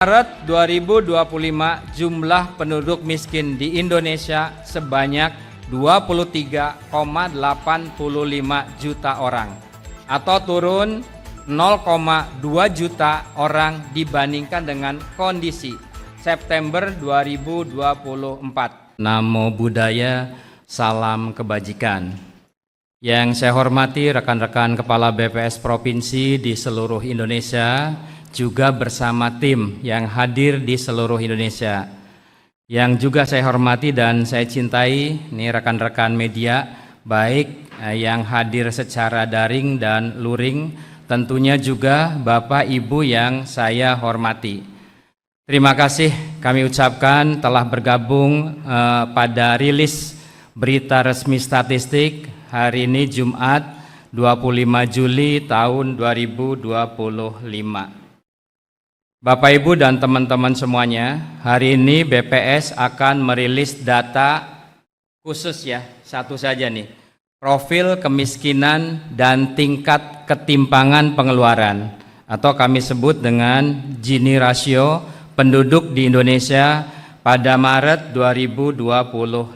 Maret 2025 jumlah penduduk miskin di Indonesia sebanyak 23,85 juta orang atau turun 0,2 juta orang dibandingkan dengan kondisi September 2024. Namo Buddhaya, salam kebajikan. Yang saya hormati rekan-rekan Kepala BPS Provinsi di seluruh Indonesia, juga bersama tim yang hadir di seluruh Indonesia. Yang juga saya hormati dan saya cintai, ini rekan-rekan media, baik yang hadir secara daring dan luring, tentunya juga Bapak Ibu yang saya hormati. Terima kasih kami ucapkan telah bergabung pada rilis berita resmi statistik hari ini Jumat 25 Juli tahun 2025. Bapak Ibu dan teman-teman semuanya, hari ini BPS akan merilis data khusus ya, satu saja nih, profil kemiskinan dan tingkat ketimpangan pengeluaran atau kami sebut dengan Gini rasio penduduk di Indonesia pada Maret 2025.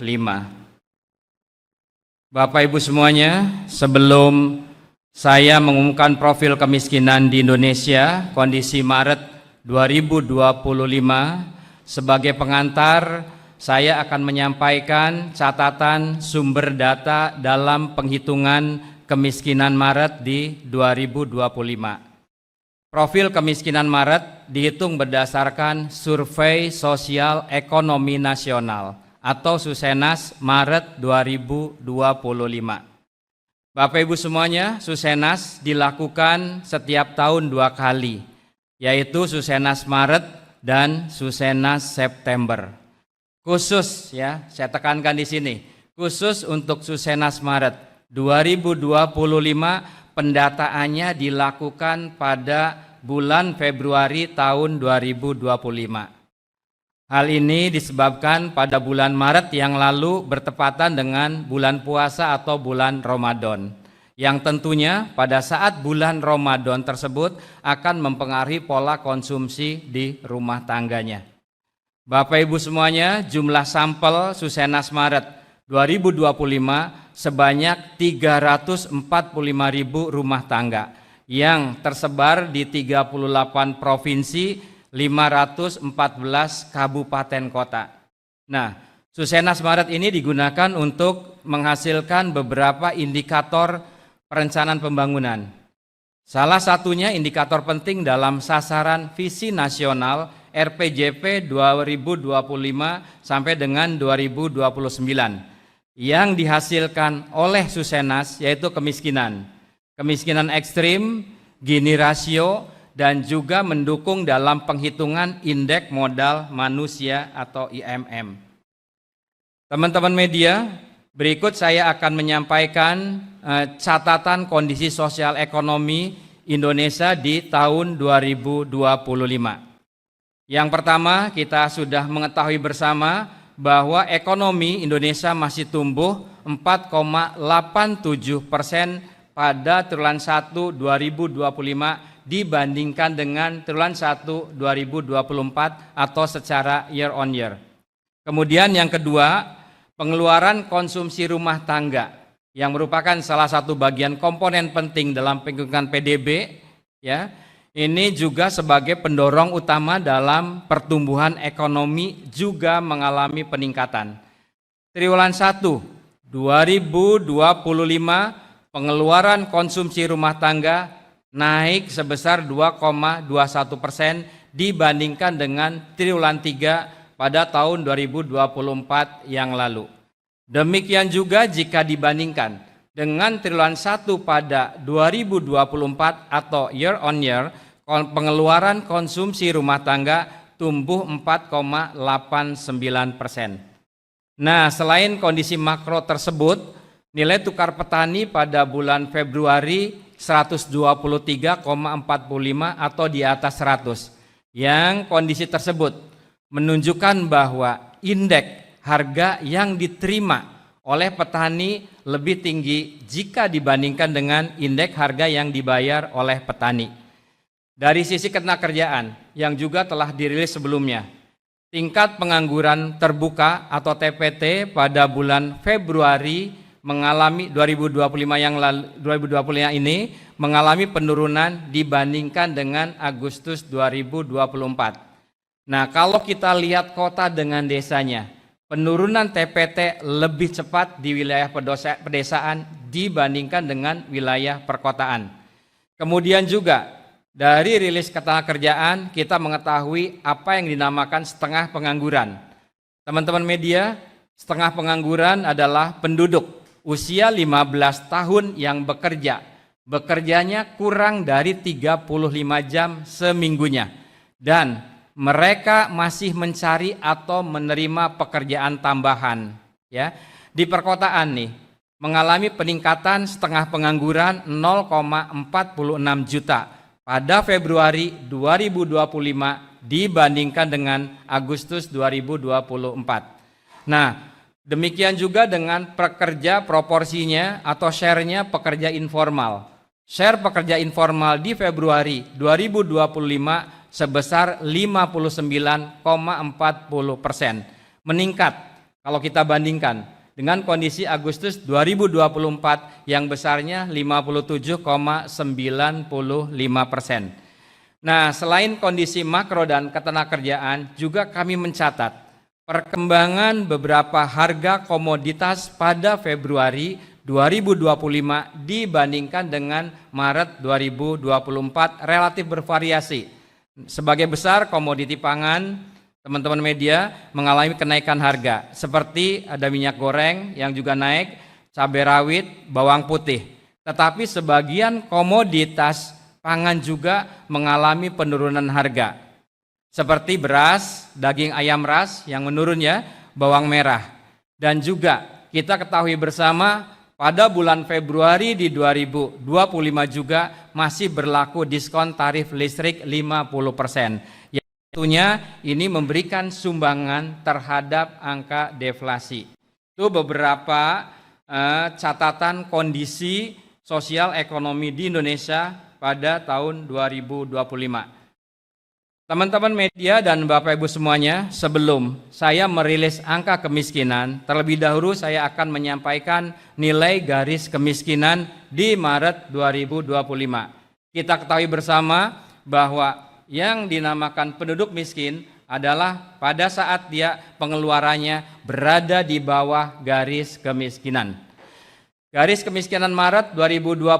Bapak Ibu semuanya, sebelum saya mengumumkan profil kemiskinan di Indonesia kondisi Maret 2025, sebagai pengantar saya akan menyampaikan catatan sumber data dalam penghitungan kemiskinan Maret di 2025. Profil kemiskinan Maret dihitung berdasarkan Survei Sosial Ekonomi Nasional atau Susenas Maret 2025. Bapak Ibu semuanya, Susenas dilakukan setiap tahun 2 kali, yaitu Susenas Maret dan Susenas September. Khusus ya, saya tekankan di sini, khusus untuk Susenas Maret 2025 pendataannya dilakukan pada bulan Februari tahun 2025. Hal ini disebabkan pada bulan Maret yang lalu bertepatan dengan bulan puasa atau bulan Ramadan, yang tentunya pada saat bulan Ramadan tersebut akan mempengaruhi pola konsumsi di rumah tangganya. Bapak Ibu semuanya, jumlah sampel Susenas Maret 2025 sebanyak 345.000 rumah tangga yang tersebar di 38 provinsi, 514 kabupaten kota. Nah, Susenas Maret ini digunakan untuk menghasilkan beberapa indikator perencanaan pembangunan. Salah satunya indikator penting dalam sasaran visi nasional RPJP 2025 sampai dengan 2029 yang dihasilkan oleh Susenas, yaitu kemiskinan ekstrim, Gini rasio, dan juga mendukung dalam penghitungan indeks modal manusia atau IMM. Teman-teman media, berikut saya akan menyampaikan catatan kondisi sosial ekonomi Indonesia di tahun 2025. Yang pertama, kita sudah mengetahui bersama bahwa ekonomi Indonesia masih tumbuh 4,87% pada triwulan 1 2025 dibandingkan dengan triwulan 1 2024 atau secara year on year. Kemudian yang kedua, pengeluaran konsumsi rumah tangga yang merupakan salah satu bagian komponen penting dalam penghitungan PDB, ya, ini juga sebagai pendorong utama dalam pertumbuhan ekonomi juga mengalami peningkatan. Triwulan 1 2025 pengeluaran konsumsi rumah tangga naik sebesar 2,21% dibandingkan dengan triwulan 3 pada tahun 2024 yang lalu. Demikian juga jika dibandingkan dengan triwulan 1 pada 2024 atau year on year, pengeluaran konsumsi rumah tangga tumbuh 4,89%. Nah, selain kondisi makro tersebut, nilai tukar petani pada bulan Februari 123,45 atau di atas 100. Yang kondisi tersebut menunjukkan bahwa indeks harga yang diterima oleh petani lebih tinggi jika dibandingkan dengan indeks harga yang dibayar oleh petani. Dari sisi ketenagakerjaan yang juga telah dirilis sebelumnya, tingkat pengangguran terbuka atau TPT pada bulan Februari mengalami 2025 ini mengalami penurunan dibandingkan dengan Agustus 2024. Nah, kalau kita lihat kota dengan desanya, penurunan TPT lebih cepat di wilayah pedesaan dibandingkan dengan wilayah perkotaan. Kemudian juga dari rilis ketenagakerjaan kita mengetahui apa yang dinamakan setengah pengangguran. Teman-teman media, setengah pengangguran adalah penduduk usia 15 tahun yang bekerjanya kurang dari 35 jam seminggunya, dan mereka masih mencari atau menerima pekerjaan tambahan. Ya, di perkotaan nih mengalami peningkatan setengah pengangguran 0,46 juta pada Februari 2025 dibandingkan dengan Agustus 2024. Nah, demikian juga dengan pekerja proporsinya atau share-nya pekerja informal. Share pekerja informal di Februari 2025 sebesar 59,40%, meningkat kalau kita bandingkan dengan kondisi Agustus 2024 yang besarnya 57,95%. Nah, selain kondisi makro dan ketenagakerjaan, juga kami mencatat perkembangan beberapa harga komoditas pada Februari 2025 dibandingkan dengan Maret 2024 relatif bervariasi. Sebagai besar komoditi pangan, teman-teman media, mengalami kenaikan harga seperti ada minyak goreng yang juga naik, cabai rawit, bawang putih. Tetapi sebagian komoditas pangan juga mengalami penurunan harga seperti beras, daging ayam ras yang menurun ya, bawang merah. Dan juga kita ketahui bersama pada bulan Februari di 2025 juga masih berlaku diskon tarif listrik 50%. Yang tentunya ini memberikan sumbangan terhadap angka deflasi. Itu beberapa catatan kondisi sosial ekonomi di Indonesia pada tahun 2025. Teman-teman media dan Bapak Ibu semuanya, sebelum saya merilis angka kemiskinan, terlebih dahulu saya akan menyampaikan nilai garis kemiskinan di Maret 2025. Kita ketahui bersama bahwa yang dinamakan penduduk miskin adalah pada saat dia pengeluarannya berada di bawah garis kemiskinan. Garis kemiskinan Maret 2025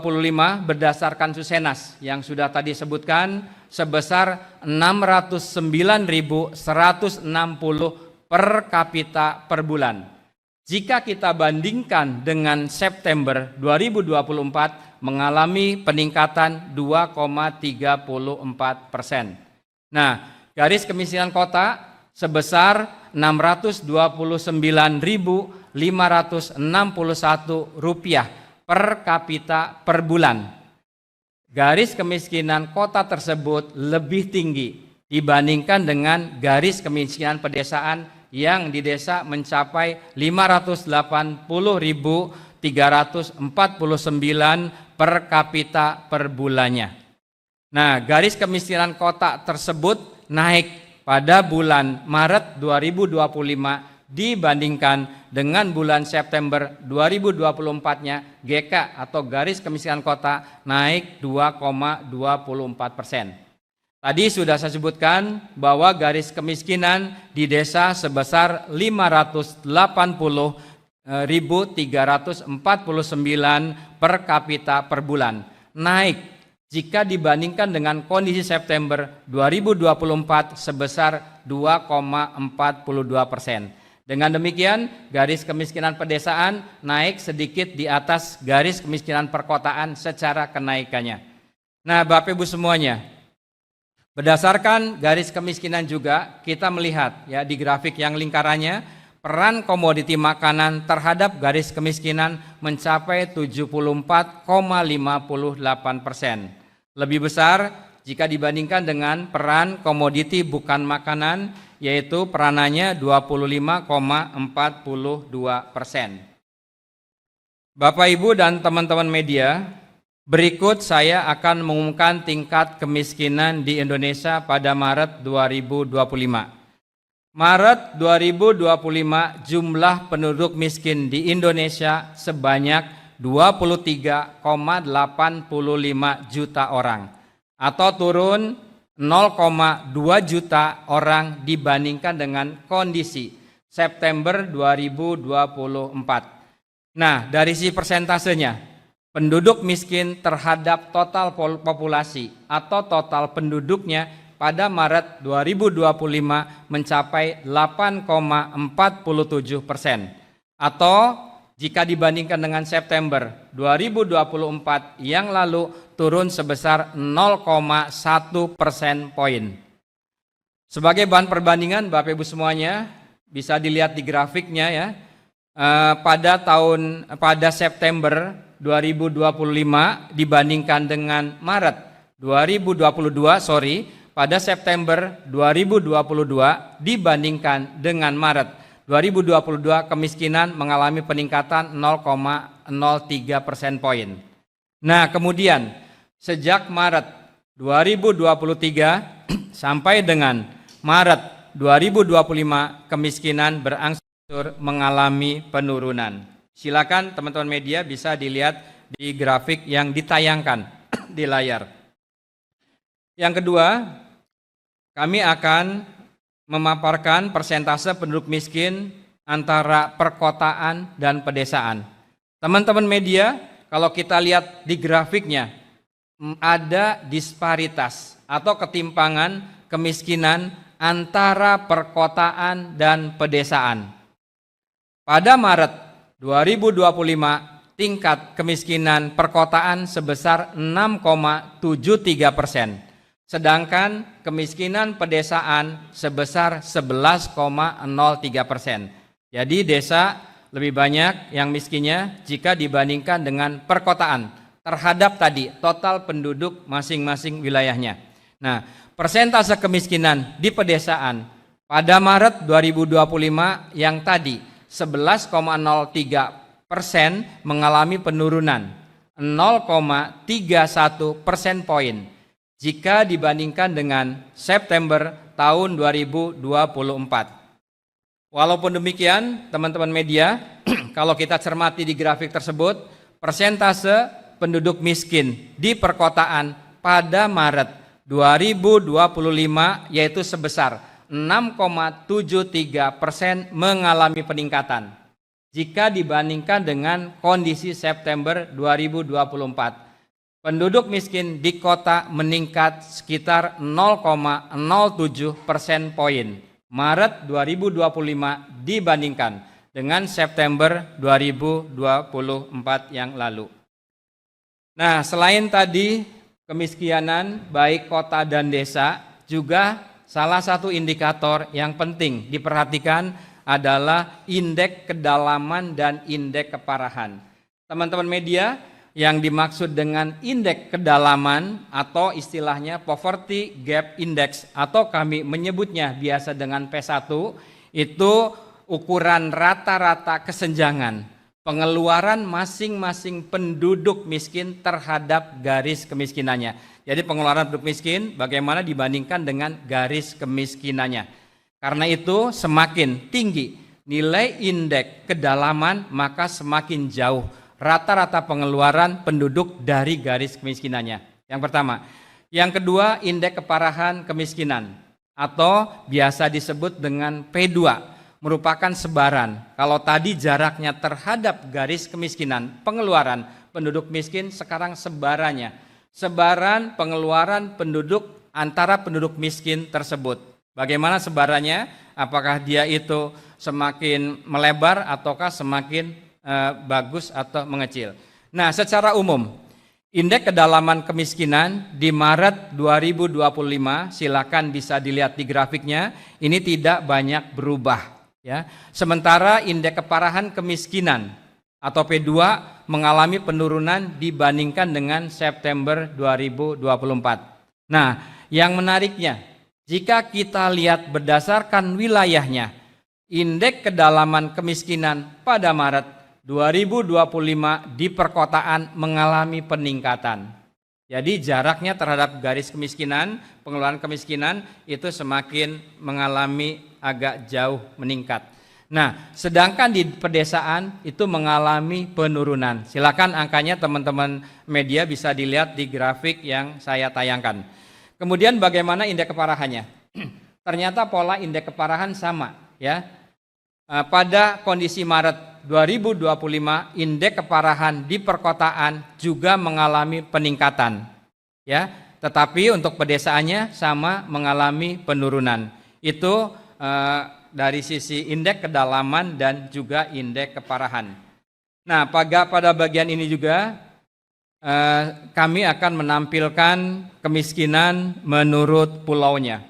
berdasarkan Susenas yang sudah tadi sebutkan sebesar 609.160 per kapita per bulan. Jika kita bandingkan dengan September 2024 mengalami peningkatan 2,34%. Nah, garis kemiskinan kota sebesar Rp629.561 per kapita per bulan. Garis kemiskinan kota tersebut lebih tinggi dibandingkan dengan garis kemiskinan pedesaan yang di desa mencapai 580.349 per kapita per bulannya. Nah, garis kemiskinan kota tersebut naik pada bulan Maret 2025 dibandingkan dengan bulan September 2024-nya GK atau garis kemiskinan kota naik 2,24%. Tadi sudah saya sebutkan bahwa garis kemiskinan di desa sebesar 580.349 per kapita per bulan, naik jika dibandingkan dengan kondisi September 2024 sebesar 2,42%. Dengan demikian, garis kemiskinan pedesaan naik sedikit di atas garis kemiskinan perkotaan secara kenaikannya. Nah, Bapak Ibu semuanya, berdasarkan garis kemiskinan juga kita melihat ya di grafik yang lingkarannya peran komoditi makanan terhadap garis kemiskinan mencapai 74,58%. Lebih besar jika dibandingkan dengan peran komoditi bukan makanan, yaitu peranannya 25,42%. Bapak Ibu dan teman-teman media, Berikut saya akan mengumumkan tingkat kemiskinan di Indonesia pada Maret 2025. Maret 2025 jumlah penduduk miskin di Indonesia sebanyak 23,85 juta orang atau turun 0,2 juta orang dibandingkan dengan kondisi September 2024. Nah, dari si persentasenya, penduduk miskin terhadap total populasi atau total penduduknya pada Maret 2025 mencapai 8,47%, atau jika dibandingkan dengan September 2024 yang lalu turun sebesar 0,1% poin. Sebagai bahan perbandingan Bapak Ibu semuanya, bisa dilihat di grafiknya ya. Pada September 2025 dibandingkan dengan Maret 2022, pada September 2022 dibandingkan dengan Maret 2022 kemiskinan mengalami peningkatan 0,03% poin. Nah, kemudian sejak Maret 2023 sampai dengan Maret 2025 kemiskinan berangsur mengalami penurunan. Silakan teman-teman media bisa dilihat di grafik yang ditayangkan di layar. Yang kedua, kami akan memaparkan persentase penduduk miskin antara perkotaan dan pedesaan. Teman-teman media, kalau kita lihat di grafiknya, ada disparitas atau ketimpangan kemiskinan antara perkotaan dan pedesaan. Pada Maret 2025 tingkat kemiskinan perkotaan sebesar 6,73%, sedangkan kemiskinan pedesaan sebesar 11,03%. Jadi desa lebih banyak yang miskinnya jika dibandingkan dengan perkotaan terhadap tadi total penduduk masing-masing wilayahnya. Nah, persentase kemiskinan di pedesaan pada Maret 2025 yang tadi 11,03% mengalami penurunan 0,31% poin jika dibandingkan dengan September tahun 2024. Walaupun demikian, teman-teman media, kalau kita cermati di grafik tersebut, persentase penduduk miskin di perkotaan pada Maret 2025 yaitu sebesar 6,73% mengalami peningkatan jika dibandingkan dengan kondisi September 2024. Penduduk miskin di kota meningkat sekitar 0,07% poin Maret 2025 dibandingkan dengan September 2024 yang lalu. Nah, selain tadi kemiskinan baik kota dan desa, juga salah satu indikator yang penting diperhatikan adalah indeks kedalaman dan indeks keparahan. Teman-teman media, yang dimaksud dengan indeks kedalaman atau istilahnya Poverty Gap Index atau kami menyebutnya biasa dengan P1, itu ukuran rata-rata kesenjangan pengeluaran masing-masing penduduk miskin terhadap garis kemiskinannya. Jadi pengeluaran penduduk miskin bagaimana dibandingkan dengan garis kemiskinannya. Karena itu semakin tinggi nilai indeks kedalaman maka semakin jauh rata-rata pengeluaran penduduk dari garis kemiskinannya. Yang pertama. Yang kedua, indeks keparahan kemiskinan atau biasa disebut dengan P2 merupakan sebaran. Kalau tadi jaraknya terhadap garis kemiskinan pengeluaran penduduk miskin, sekarang sebarannya. Sebaran pengeluaran penduduk antara penduduk miskin tersebut. Bagaimana sebarannya? Apakah dia itu semakin melebar ataukah semakin bagus atau mengecil? Nah, secara umum, indeks kedalaman kemiskinan di Maret 2025, silakan bisa dilihat di grafiknya, ini tidak banyak berubah. Ya. Sementara indeks keparahan kemiskinan atau P2 mengalami penurunan dibandingkan dengan September 2024. Nah, yang menariknya, jika kita lihat berdasarkan wilayahnya, indeks kedalaman kemiskinan pada Maret 2025 di perkotaan mengalami peningkatan. Jadi jaraknya terhadap garis kemiskinan, pengeluaran kemiskinan itu semakin mengalami agak jauh meningkat. Nah, sedangkan di pedesaan itu mengalami penurunan. Silakan angkanya teman-teman media bisa dilihat di grafik yang saya tayangkan. Kemudian bagaimana indeks keparahannya? Ternyata pola indeks keparahan sama, ya. Pada kondisi Maret 2025 indeks keparahan di perkotaan juga mengalami peningkatan, ya. Tetapi untuk pedesaannya sama mengalami penurunan. Itu dari sisi indeks kedalaman dan juga indeks keparahan. Nah, pada bagian ini juga kami akan menampilkan kemiskinan menurut pulaunya.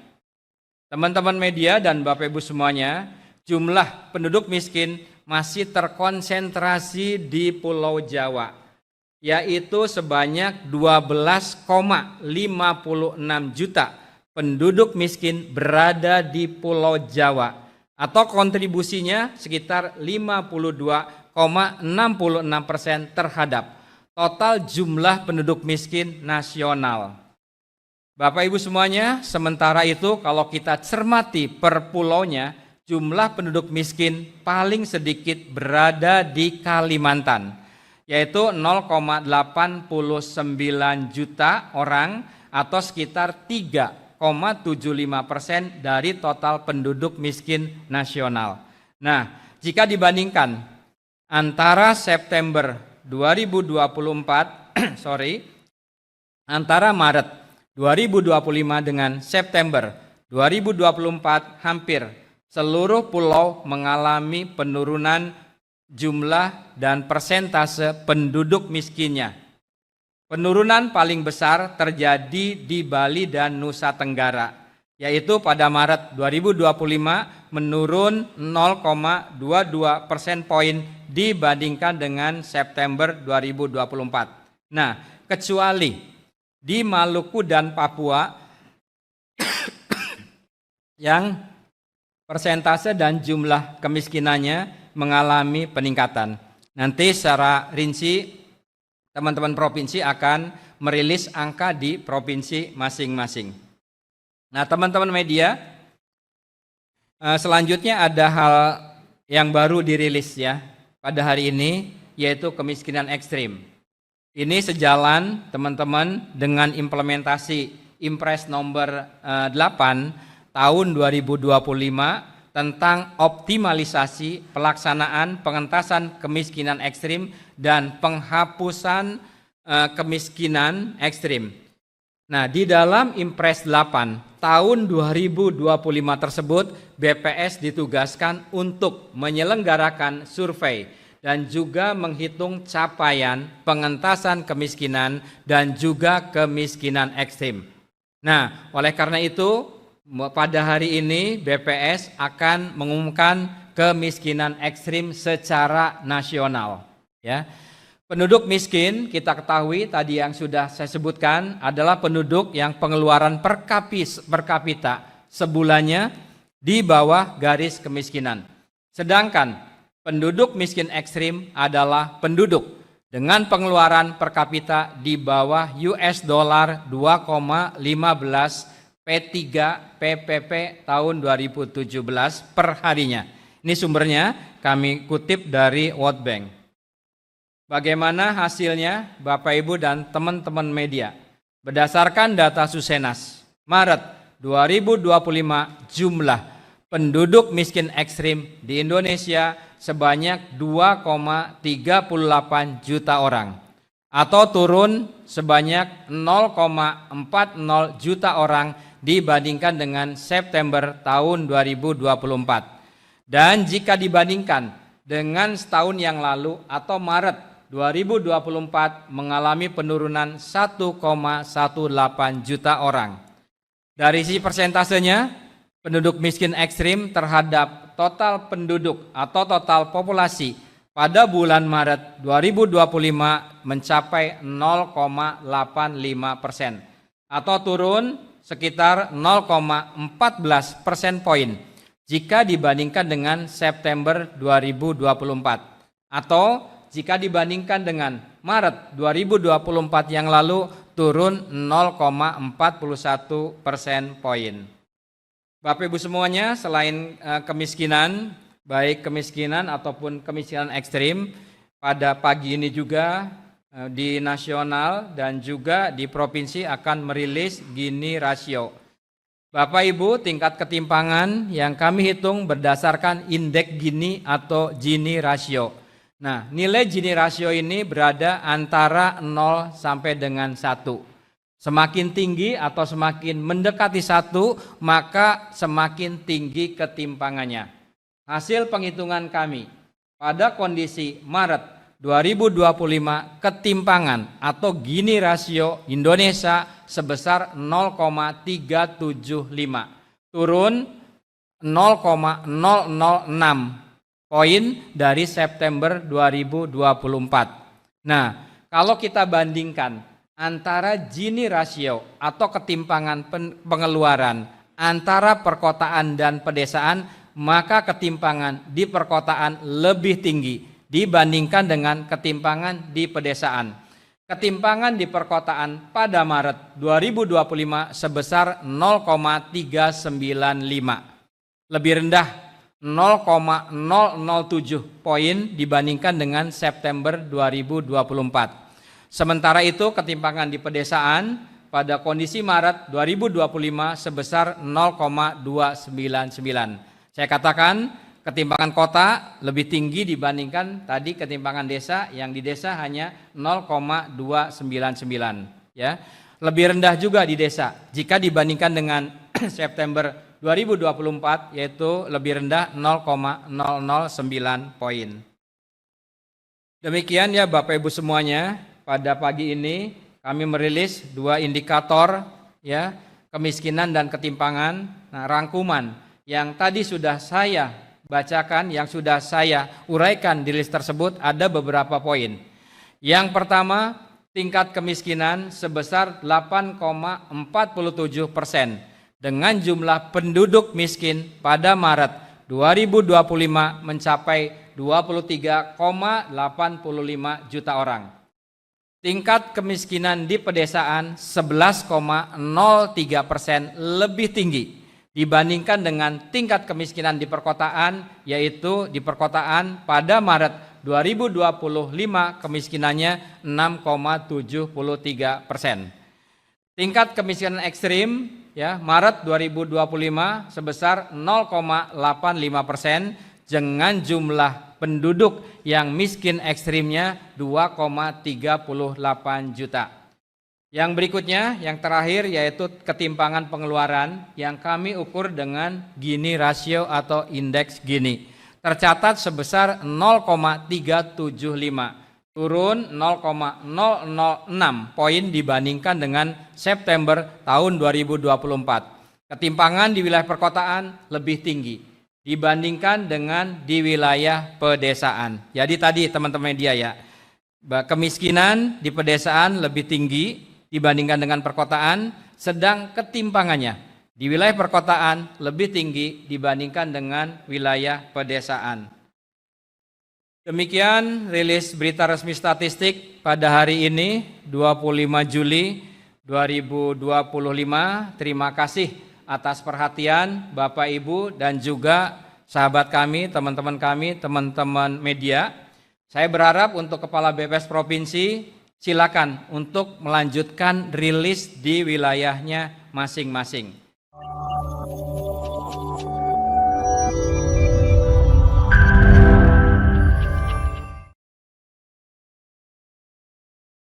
Teman-teman media dan Bapak Ibu semuanya, jumlah penduduk miskin masih terkonsentrasi di Pulau Jawa, yaitu sebanyak 12,56 juta penduduk miskin berada di Pulau Jawa, atau kontribusinya sekitar 52,66% terhadap total jumlah penduduk miskin nasional. Bapak Ibu semuanya, sementara itu kalau kita cermati per pulaunya, jumlah penduduk miskin paling sedikit berada di Kalimantan, yaitu 0,89 juta orang atau sekitar 3,75% dari total penduduk miskin nasional. Nah, jika dibandingkan antara September 2024, antara Maret 2025 dengan September 2024, hampir seluruh pulau mengalami penurunan jumlah dan persentase penduduk miskinnya. Penurunan paling besar terjadi di Bali dan Nusa Tenggara, yaitu pada Maret 2025 menurun 0,22 persen poin dibandingkan dengan September 2024. Nah, kecuali di Maluku dan Papua yang persentase dan jumlah kemiskinannya mengalami peningkatan. Nanti secara rinci teman-teman provinsi akan merilis angka di provinsi masing-masing. Nah, teman-teman media, selanjutnya ada hal yang baru dirilis ya pada hari ini, yaitu kemiskinan ekstrim. Ini sejalan teman-teman dengan implementasi Impres nomor 8 tahun 2025 tentang optimalisasi pelaksanaan pengentasan kemiskinan ekstrim dan penghapusan kemiskinan ekstrim. Nah, di dalam Impres 8 tahun 2025 tersebut, BPS ditugaskan untuk menyelenggarakan survei dan juga menghitung capaian pengentasan kemiskinan dan juga kemiskinan ekstrim. Nah, oleh karena itu pada hari ini BPS akan mengumumkan kemiskinan ekstrim secara nasional. Ya, penduduk miskin kita ketahui tadi yang sudah saya sebutkan adalah penduduk yang pengeluaran per kapita sebulannya di bawah garis kemiskinan. Sedangkan penduduk miskin ekstrim adalah penduduk dengan pengeluaran per kapita di bawah US dollar 2,15 P3 PPP tahun 2017 per harinya. Ini sumbernya kami kutip dari World Bank. Bagaimana hasilnya Bapak Ibu dan teman-teman media? Berdasarkan data Susenas, Maret 2025 jumlah penduduk miskin ekstrim di Indonesia sebanyak 2,38 juta orang atau turun sebanyak 0,40 juta orang dibandingkan dengan September tahun 2024. Dan jika dibandingkan dengan setahun yang lalu atau Maret 2024 mengalami penurunan 1,18 juta orang. Dari sisi persentasenya, penduduk miskin ekstrim terhadap total penduduk atau total populasi pada bulan Maret 2025 mencapai 0,85% atau turun sekitar 0,14 persen poin jika dibandingkan dengan September 2024. Atau jika dibandingkan dengan Maret 2024 yang lalu turun 0,41 persen poin. Bapak Ibu semuanya, selain kemiskinan, baik kemiskinan ataupun kemiskinan ekstrim, pada pagi ini juga di nasional dan juga di provinsi akan merilis Gini rasio. Bapak Ibu, tingkat ketimpangan yang kami hitung berdasarkan indeks Gini atau Gini rasio. Nah, nilai Gini rasio ini berada antara 0 sampai dengan 1. Semakin tinggi atau semakin mendekati 1, maka semakin tinggi ketimpangannya. Hasil penghitungan kami, pada kondisi Maret 2025, ketimpangan atau Gini rasio Indonesia sebesar 0,375, turun 0,006 poin dari September 2024. Nah, kalau kita bandingkan antara Gini rasio atau ketimpangan pengeluaran antara perkotaan dan pedesaan, maka ketimpangan di perkotaan lebih tinggi dibandingkan dengan ketimpangan di pedesaan. Ketimpangan di perkotaan pada Maret 2025 sebesar 0,395, lebih rendah 0,007 poin dibandingkan dengan September 2024. Sementara itu ketimpangan di pedesaan pada kondisi Maret 2025 sebesar 0,299. Saya katakan ketimpangan kota lebih tinggi dibandingkan tadi ketimpangan desa, yang di desa hanya 0,299, ya. Lebih rendah juga di desa jika dibandingkan dengan September 2024, yaitu lebih rendah 0,009 poin. Demikian ya Bapak Ibu semuanya. Pada pagi ini kami merilis 2 indikator, ya, kemiskinan dan ketimpangan. Nah, rangkuman yang tadi sudah saya bacakan, yang sudah saya uraikan di list tersebut ada beberapa poin. Yang pertama, tingkat kemiskinan sebesar 8,47% dengan jumlah penduduk miskin pada Maret 2025 mencapai 23,85 juta orang. Tingkat kemiskinan di pedesaan 11,03% lebih tinggi dibandingkan dengan tingkat kemiskinan di perkotaan, yaitu di perkotaan pada Maret 2025 kemiskinannya 6,73%. Tingkat kemiskinan ekstrim, ya, Maret 2025 sebesar 0,85% dengan jumlah penduduk yang miskin ekstrimnya 2,38 juta. Yang berikutnya, yang terakhir, yaitu ketimpangan pengeluaran yang kami ukur dengan Gini rasio atau indeks Gini. Tercatat sebesar 0,375, turun 0,006 poin dibandingkan dengan September tahun 2024. Ketimpangan di wilayah perkotaan lebih tinggi dibandingkan dengan di wilayah pedesaan. Jadi tadi teman-teman media ya, kemiskinan di pedesaan lebih tinggi dibandingkan dengan perkotaan, sedang ketimpangannya di wilayah perkotaan lebih tinggi dibandingkan dengan wilayah pedesaan. Demikian rilis berita resmi statistik pada hari ini 25 Juli 2025. Terima kasih atas perhatian Bapak Ibu dan juga sahabat kami, teman-teman media. Saya berharap untuk Kepala BPS Provinsi silakan untuk melanjutkan rilis di wilayahnya masing-masing.